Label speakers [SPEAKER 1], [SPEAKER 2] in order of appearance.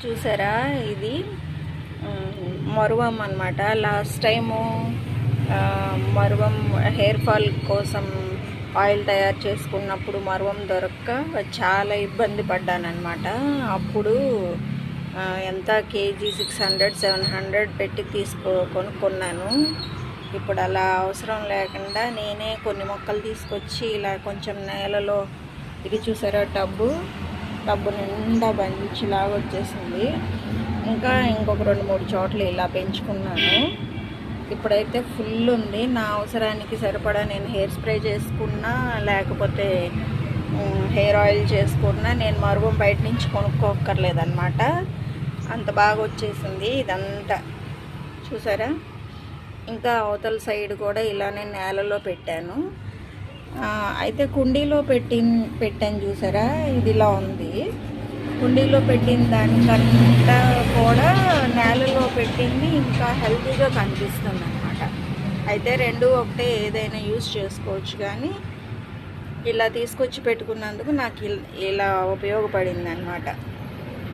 [SPEAKER 1] చూసారా, ఇది మరువం అన్నమాట. లాస్ట్ టైము మరువం హెయిర్ ఫాల్ కోసం ఆయిల్ తయారు చేసుకున్నప్పుడు మరువం దొరక్క చాలా ఇబ్బంది పడ్డానమాట. అప్పుడు ఎంత కేజీ 600-700 పెట్టి కొనుక్కున్నాను. ఇప్పుడు అలా అవసరం లేకుండా నేనే కొన్ని మొక్కలు తీసుకొచ్చి ఇలా కొంచెం నేలలో, ఇది చూసారా టబ్బు నిండా బంచిలాగా వచ్చేసింది. ఇంకా ఇంకొక 2-3 చోట్ల ఇలా పెంచుకున్నాను. ఇప్పుడైతే ఫుల్ ఉంది. నా అవసరానికి సరిపడా నేను హెయిర్ స్ప్రే చేసుకున్నా, లేకపోతే హెయిర్ ఆయిల్ చేసుకున్నా నేను మరువం బయట నుంచి కొనుక్కోక్కర్లేదన్నమాట. అంత బాగా వచ్చేసింది ఇదంతా. చూసారా, ఇంకా అవతల సైడ్ కూడా ఇలానే నేలలో పెట్టాను. అయితే కుండీలో పెట్టాను చూసారా, ఇది ఇలా ఉంది. కుండీలో పెట్టిన దానికంతా కూడా నేలలో పెట్టింది ఇంకా హెల్తీగా కనిపిస్తుంది అన్నమాట. అయితే రెండు ఒకటే, ఏదైనా యూజ్ చేసుకోవచ్చు. కానీ ఇలా తీసుకొచ్చి పెట్టుకున్నందుకు నాకు ఇలా ఉపయోగపడింది అన్నమాట.